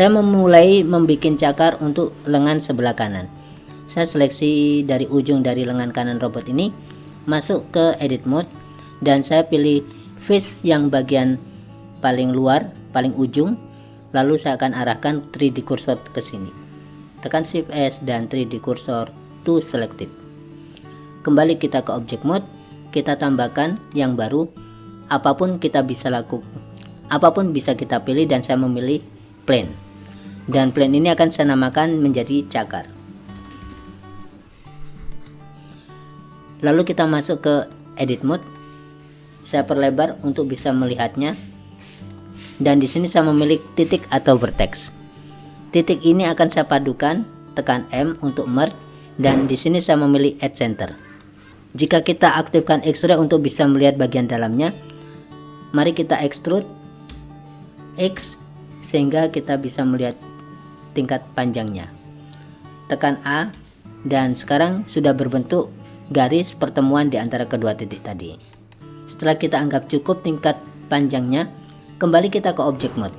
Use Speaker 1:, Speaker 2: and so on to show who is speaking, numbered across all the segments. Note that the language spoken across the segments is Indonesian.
Speaker 1: Saya memulai membuat cakar untuk lengan sebelah kanan. Saya seleksi dari ujung dari lengan kanan robot ini, masuk ke edit mode, dan saya pilih face yang bagian paling luar, paling ujung. Lalu saya akan arahkan 3D cursor ke sini. Tekan Shift S dan 3D cursor to selected. Kembali kita ke object mode, kita tambahkan yang baru. Apapun bisa kita pilih, dan saya memilih plane. Dan plane ini akan saya namakan menjadi cakar. Lalu kita masuk ke edit mode. Saya perlebar untuk bisa melihatnya. Dan di sini saya memilih titik atau vertex. Titik ini akan saya padukan, tekan M untuk merge, dan di sini saya memilih add center. Jika kita aktifkan X-ray untuk bisa melihat bagian dalamnya, mari kita extrude X sehingga kita bisa melihat tingkat panjangnya. Tekan A, dan sekarang sudah berbentuk garis pertemuan di antara kedua titik tadi. Setelah kita anggap cukup tingkat panjangnya, kembali kita ke object mode.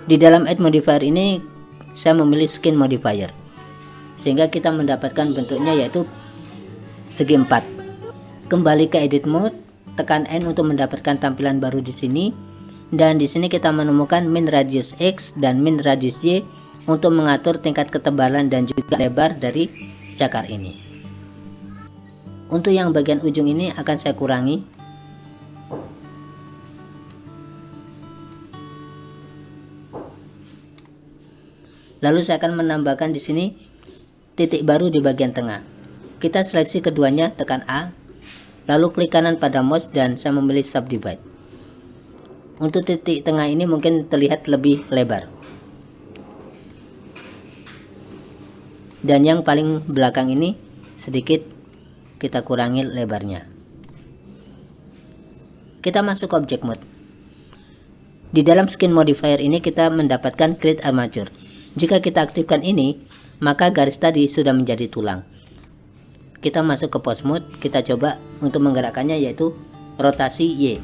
Speaker 1: Di dalam add modifier ini saya memilih skin modifier, sehingga kita mendapatkan bentuknya yaitu segi 4. Kembali ke edit mode, tekan N untuk mendapatkan tampilan baru di sini, dan di sini kita menemukan min radius X dan min radius Y untuk mengatur tingkat ketebalan dan juga lebar dari cakar ini. Untuk yang bagian ujung ini akan saya kurangi. Lalu saya akan menambahkan di sini titik baru di bagian tengah. Kita seleksi keduanya, tekan A, lalu klik kanan pada mouse dan saya memilih subdivide. Untuk titik tengah ini mungkin terlihat lebih lebar. Dan yang paling belakang ini sedikit kita kurangi lebarnya. Kita masuk ke object mode. Di dalam skin modifier ini kita mendapatkan create armature. Jika kita aktifkan ini, maka garis tadi sudah menjadi tulang. Kita masuk ke pose mode, kita coba untuk menggerakkannya yaitu rotasi Y.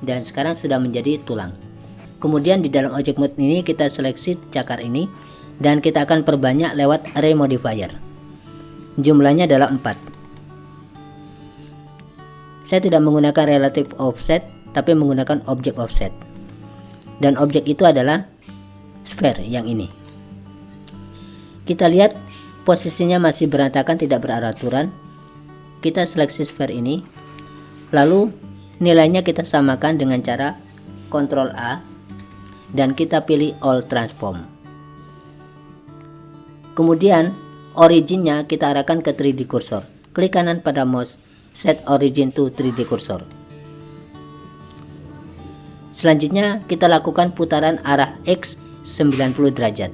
Speaker 1: Dan sekarang sudah menjadi tulang. Kemudian di dalam object mode ini kita seleksi cakar ini, dan kita akan perbanyak lewat array modifier. Jumlahnya adalah 4. Saya tidak menggunakan relative offset, tapi menggunakan object offset. Dan objek itu adalah sphere yang ini. Kita lihat posisinya masih berantakan, tidak beraturan. Kita seleksi sphere ini, lalu nilainya kita samakan dengan cara Ctrl A, dan kita pilih All Transform. Kemudian originnya kita arahkan ke 3D cursor. Klik kanan pada mouse, set origin to 3D cursor. Selanjutnya kita lakukan putaran arah X 90 derajat.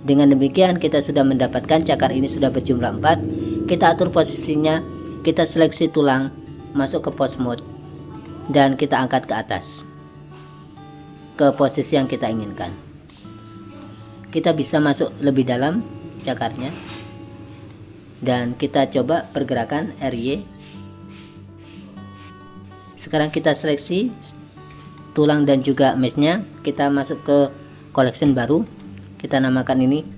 Speaker 1: Dengan demikian kita sudah mendapatkan cakar ini sudah berjumlah 4. Kita atur posisinya, kita seleksi tulang, masuk ke pose mode, dan kita angkat ke atas ke posisi yang kita inginkan. Kita bisa masuk lebih dalam cakarnya, dan kita coba pergerakan RY. Sekarang kita seleksi tulang dan juga meshnya. Kita masuk ke collection baru, kita namakan ini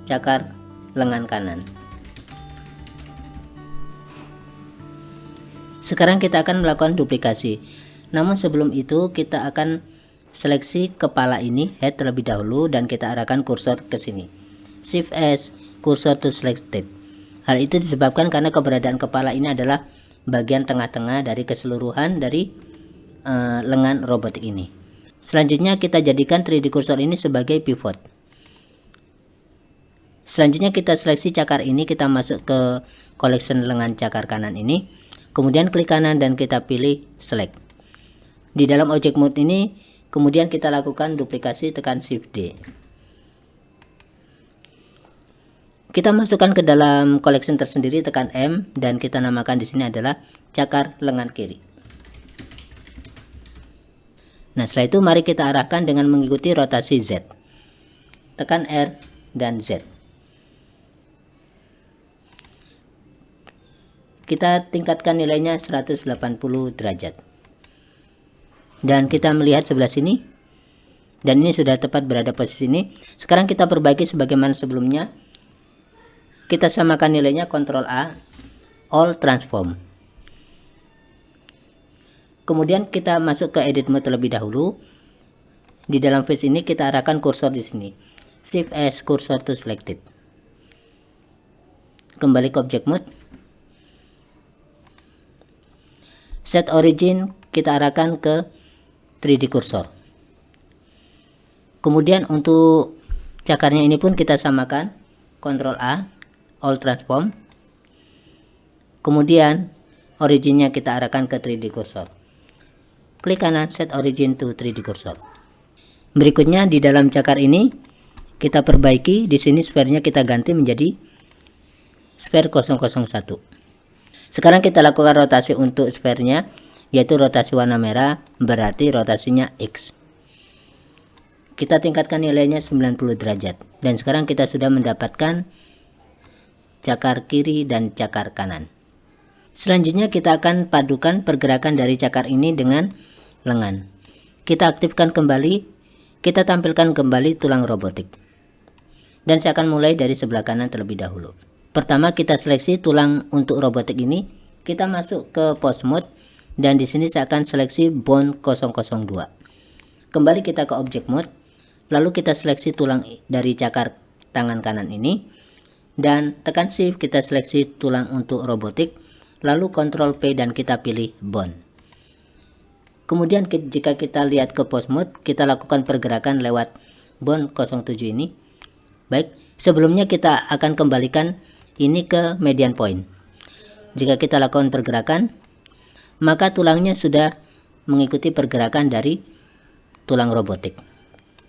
Speaker 1: cakar lengan kanan. Sekarang kita akan melakukan duplikasi, namun sebelum itu kita akan seleksi kepala ini, head terlebih dahulu, dan kita arahkan kursor ke sini. Shift S, cursor to selected. Hal itu disebabkan karena keberadaan kepala ini adalah bagian tengah-tengah dari keseluruhan dari lengan robotik ini. Selanjutnya kita jadikan 3D cursor ini sebagai pivot. Selanjutnya kita seleksi cakar ini, kita masuk ke collection lengan cakar kanan ini, kemudian klik kanan dan kita pilih select. Di dalam object mode ini kemudian kita lakukan duplikasi, tekan Shift D. Kita masukkan ke dalam collection tersendiri, tekan M, dan kita namakan di sini adalah cakar lengan kiri. Nah, setelah itu mari kita arahkan dengan mengikuti rotasi Z. Tekan R dan Z. kita tingkatkan nilainya 180 derajat. Dan kita melihat sebelah sini, dan ini sudah tepat berada posisi ini. Sekarang kita perbaiki sebagaimana sebelumnya. Kita samakan nilainya, Ctrl A, All Transform. Kemudian kita masuk ke edit mode terlebih dahulu. Di dalam face ini kita arahkan kursor di sini. Shift S cursor to selected. Kembali ke object mode. Set origin kita arahkan ke 3D cursor. Kemudian untuk cakarnya ini pun kita samakan, Ctrl A, All Transform. Kemudian originnya kita arahkan ke 3D cursor. Klik kanan, set origin to 3D cursor. Berikutnya di dalam cakar ini kita perbaiki. Di sini sphere-nya kita ganti menjadi sphere 001. Sekarang kita lakukan rotasi untuk sphere-nya, yaitu rotasi warna merah, berarti rotasinya X. Kita tingkatkan nilainya 90 derajat. Dan sekarang kita sudah mendapatkan cakar kiri dan cakar kanan. Selanjutnya kita akan padukan pergerakan dari cakar ini dengan lengan. Kita aktifkan kembali, kita tampilkan kembali tulang robotik. Dan saya akan mulai dari sebelah kanan terlebih dahulu. Pertama kita seleksi tulang untuk robotik ini, kita masuk ke pose mode, dan di sini saya akan seleksi bone 002. Kembali kita ke object mode, lalu kita seleksi tulang dari cakar tangan kanan ini, dan tekan shift kita seleksi tulang untuk robotik, lalu Ctrl P dan kita pilih bone. Kemudian jika kita lihat ke pose mode, kita lakukan pergerakan lewat bone 07 ini. Baik, sebelumnya kita akan kembalikan ini ke median point. Jika kita lakukan pergerakan, maka tulangnya sudah mengikuti pergerakan dari tulang robotik.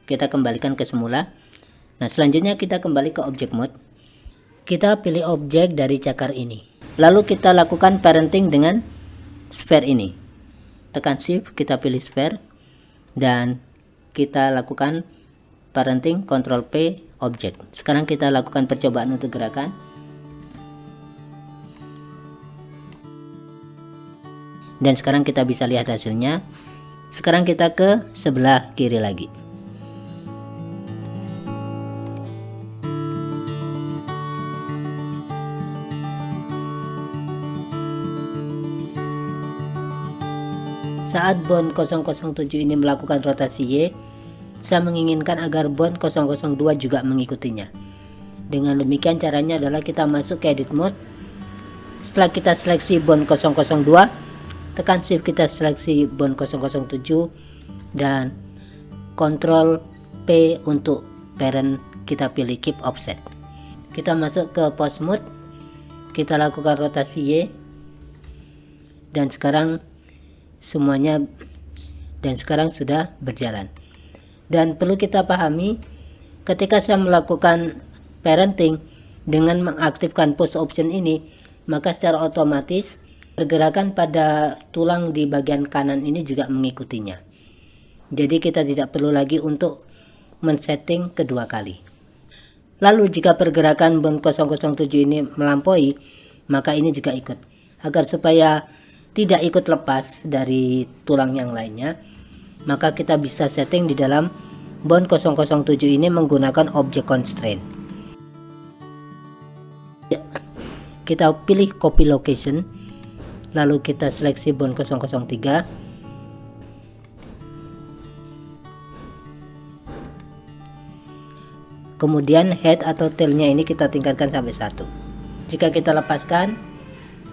Speaker 1: Kita kembalikan ke semula. Nah, selanjutnya kita kembali ke object mode. Kita pilih objek dari cakar ini. Lalu kita lakukan parenting dengan sphere ini. Tekan shift, kita pilih sphere, dan kita lakukan parenting, Ctrl P, objek. Sekarang kita lakukan percobaan untuk gerakan. Dan sekarang kita bisa lihat hasilnya. Sekarang kita ke sebelah kiri lagi. Saat bone 007 ini melakukan rotasi Y, saya menginginkan agar bone 002 juga mengikutinya. Dengan demikian caranya adalah kita masuk ke edit mode. Setelah kita seleksi bone 002, tekan shift kita seleksi bone 007 dan Ctrl P untuk parent, kita pilih keep offset. Kita masuk ke pose mode, kita lakukan rotasi Y, dan sekarang semuanya sudah berjalan. Dan perlu kita pahami, ketika saya melakukan parenting dengan mengaktifkan pose option ini, maka secara otomatis pergerakan pada tulang di bagian kanan ini juga mengikutinya. Jadi kita tidak perlu lagi untuk men-setting kedua kali. Lalu jika pergerakan bone 007 ini melampaui, maka ini juga ikut. Agar supaya tidak ikut lepas dari tulang yang lainnya, maka kita bisa setting di dalam bone 007 ini menggunakan object constraint. Kita pilih copy location, lalu kita seleksi bone 003. Kemudian head atau tailnya ini kita tingkatkan sampai 1. Jika kita lepaskan,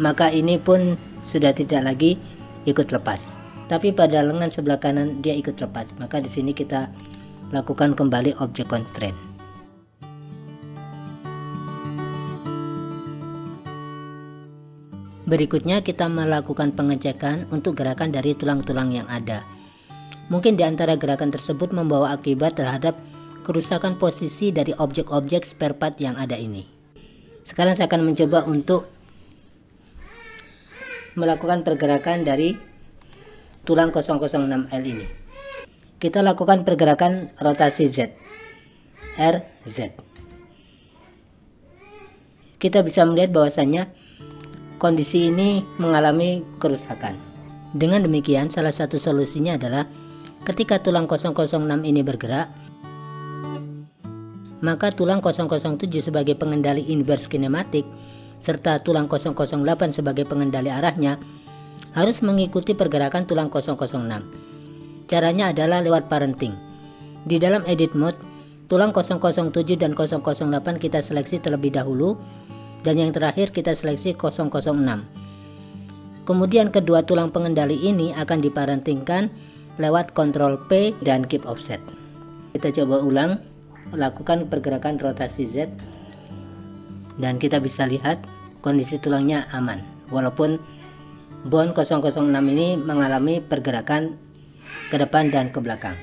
Speaker 1: maka ini pun sudah tidak lagi ikut lepas. Tapi pada lengan sebelah kanan dia ikut lepas. Maka di sini kita lakukan kembali object constraint. Berikutnya kita melakukan pengecekan untuk gerakan dari tulang-tulang yang ada. Mungkin di antara gerakan tersebut membawa akibat terhadap kerusakan posisi dari objek-objek spare part yang ada ini. Sekarang saya akan mencoba untuk melakukan pergerakan dari tulang 006L ini. Kita lakukan pergerakan rotasi Z, RZ. Kita bisa melihat bahwasanya kondisi ini mengalami kerusakan. Dengan demikian, salah satu solusinya adalah ketika tulang 006 ini bergerak, maka tulang 007 sebagai pengendali inverse kinematik serta tulang 008 sebagai pengendali arahnya harus mengikuti pergerakan tulang 006. Caranya adalah lewat parenting. Di dalam edit mode, tulang 007 dan 008 kita seleksi terlebih dahulu, dan yang terakhir kita seleksi 006. Kemudian kedua tulang pengendali ini akan diparentingkan lewat Ctrl P dan keep offset. Kita coba ulang, lakukan pergerakan rotasi Z, dan kita bisa lihat kondisi tulangnya aman, walaupun bone 006 ini mengalami pergerakan ke depan dan ke belakang.